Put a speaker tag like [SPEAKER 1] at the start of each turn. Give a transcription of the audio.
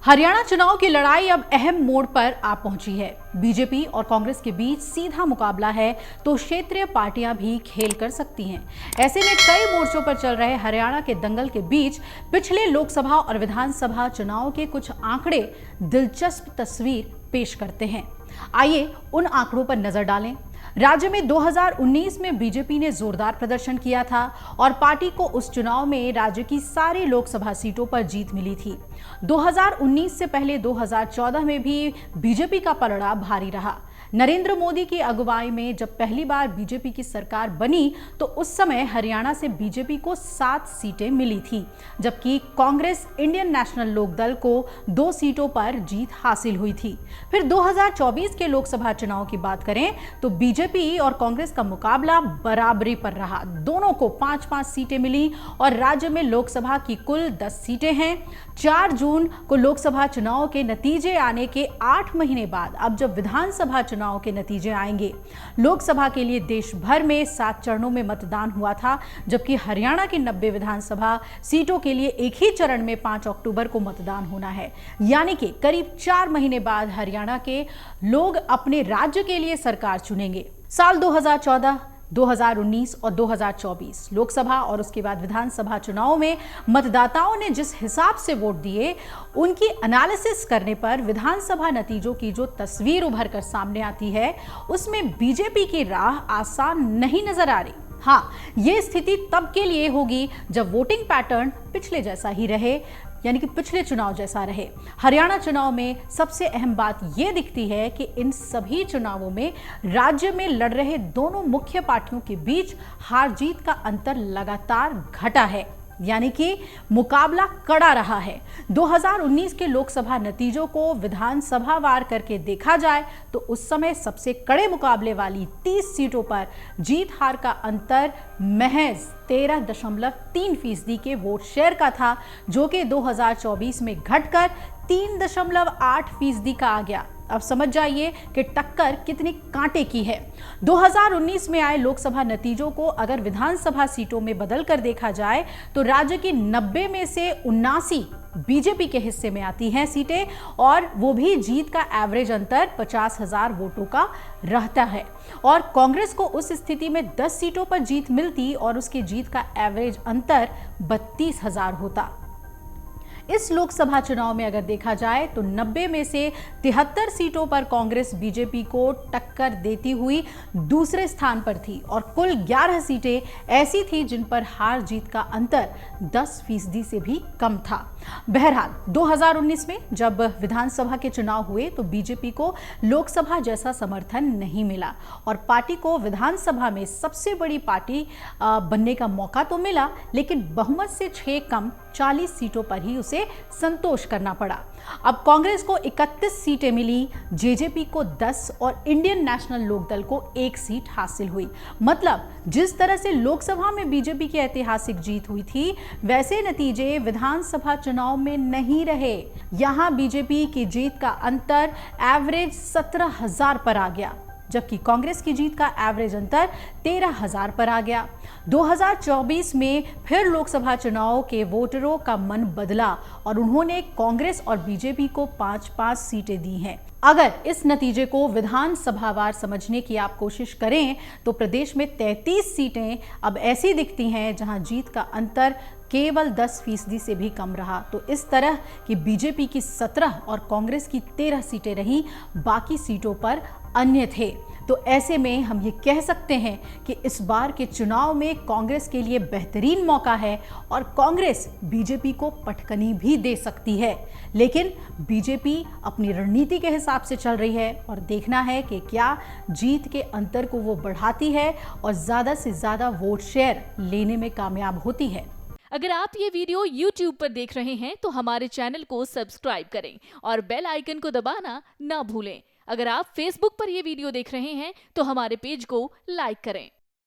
[SPEAKER 1] हरियाणा चुनाव की लड़ाई अब अहम मोड़ पर आ पहुंची है। बीजेपी और कांग्रेस के बीच सीधा मुकाबला है तो क्षेत्रीय पार्टियां भी खेल कर सकती हैं। ऐसे में कई मोर्चों पर चल रहे हरियाणा के दंगल के बीच पिछले लोकसभा और विधानसभा चुनाव के कुछ आंकड़े दिलचस्प तस्वीर पेश करते हैं। आइए उन आंकड़ों पर नजर डालें। राज्य में 2019 में बीजेपी ने जोरदार प्रदर्शन किया था और पार्टी को उस चुनाव में राज्य की सारी लोकसभा सीटों पर जीत मिली थी। 2019 से पहले 2014 में भी बीजेपी का पलड़ा भारी रहा। नरेंद्र मोदी की अगुवाई में जब पहली बार बीजेपी की सरकार बनी तो उस समय हरियाणा से बीजेपी को 7 सीटें मिली थी, जबकि कांग्रेस इंडियन नेशनल लोकदल को 2 सीटों पर जीत हासिल हुई थी। फिर 2024 के लोकसभा चुनाव की बात करें तो बीजेपी और कांग्रेस का मुकाबला बराबरी पर रहा। दोनों को 5-5 सीटें मिली और राज्य में लोकसभा की कुल 10 सीटें हैं। 4 जून को लोकसभा चुनाव के नतीजे आने के 8 महीने बाद अब जब विधानसभा चुनाव के नतीजे आएंगे, लोकसभा के लिए देश भर में 7 चरणों में मतदान हुआ था, जबकि हरियाणा की 90 विधानसभा सीटों के लिए एक ही चरण में 5 अक्टूबर को मतदान होना है। यानी कि करीब 4 महीने बाद हरियाणा के लोग अपने राज्य के लिए सरकार चुनेंगे। साल 2014, 2019 और 2024 लोकसभा और उसके बाद विधानसभा चुनाव में मतदाताओं ने जिस हिसाब से वोट दिए, उनकी एनालिसिस करने पर विधानसभा नतीजों की जो तस्वीर उभर कर सामने आती है, उसमें बीजेपी की राह आसान नहीं नजर आ रही। हाँ, ये स्थिति तब के लिए होगी जब वोटिंग पैटर्न पिछले जैसा ही रहे, यानी कि पिछले चुनाव जैसा रहे। हरियाणा चुनाव में सबसे अहम बात यह दिखती है कि इन सभी चुनावों में राज्य में लड़ रहे दोनों मुख्य पार्टियों के बीच हार जीत का अंतर लगातार घटा है, यानी कि मुकाबला कड़ा रहा है। 2019 के लोकसभा नतीजों को विधानसभा वार करके देखा जाए तो उस समय सबसे कड़े मुकाबले वाली 30 सीटों पर जीत हार का अंतर महज 13.3% के वोट शेयर का था, जो कि 2024 में घटकर 3.8% का आ गया। अब समझ जाइए कि टक्कर कितनी कांटे की है। 2019 में आए लोकसभा नतीजों को अगर विधानसभा सीटों में बदल कर देखा जाए तो राज्य की 90 में से 79 बीजेपी के हिस्से में आती हैं सीटें, और वो भी जीत का एवरेज अंतर 50,000 वोटों का रहता है। और कांग्रेस को उस स्थिति में 10 सीटों पर जीत मिलती और उसकी जीत का एवरेज अंतर 32,000 होता। इस लोकसभा चुनाव में अगर देखा जाए तो 90 में से 73 सीटों पर कांग्रेस बीजेपी को टक्कर देती हुई दूसरे स्थान पर थी और कुल 11 सीटें ऐसी थी जिन पर हार जीत का अंतर 10% से भी कम था। बहरहाल 2019 में जब विधानसभा के चुनाव हुए तो बीजेपी को लोकसभा जैसा समर्थन नहीं मिला और पार्टी को विधानसभा में सबसे बड़ी पार्टी बनने का मौका तो मिला, लेकिन बहुमत से 6 कम 40 सीटों पर ही उसे संतोष करना पड़ा। अब कांग्रेस को 31 सीटें मिली, जेजेपी को 10 और इंडियन नेशनल लोकदल को 1 सीट हासिल हुई। मतलब जिस तरह से लोकसभा में बीजेपी की ऐतिहासिक जीत हुई थी, वैसे नतीजे विधानसभा चुनाव में नहीं रहे। यहां बीजेपी की जीत का अंतर एवरेज 17,000 पर आ गया, जबकि कांग्रेस की जीत का एवरेज अंतर 13,000 पर आ गया। 2024 में फिर लोकसभा चुनाव के वोटरों का मन बदला और उन्होंने कांग्रेस और बीजेपी को 5-5 सीटें दी हैं। अगर इस नतीजे को विधानसभावार समझने की आप कोशिश करें तो प्रदेश में 33 सीटें अब ऐसी दिखती हैं जहां जीत का अंतर केवल 10% से भी कम रहा। तो इस तरह की बीजेपी की 17 और कांग्रेस की 13 सीटें रहीं, बाकी सीटों पर अन्य थे। तो ऐसे में हम ये कह सकते हैं कि इस बार के चुनाव में कांग्रेस के लिए बेहतरीन मौका है और कांग्रेस बीजेपी को पटकनी भी दे सकती है, लेकिन बीजेपी अपनी रणनीति के हिसाब से चल रही है और देखना है कि क्या जीत के अंतर को वो बढ़ाती है और ज़्यादा से ज़्यादा वोट शेयर लेने में कामयाब होती है।
[SPEAKER 2] अगर आप ये वीडियो YouTube पर देख रहे हैं तो हमारे चैनल को सब्सक्राइब करें और बेल आइकन को दबाना ना भूलें। अगर आप Facebook पर ये वीडियो देख रहे हैं तो हमारे पेज को लाइक करें।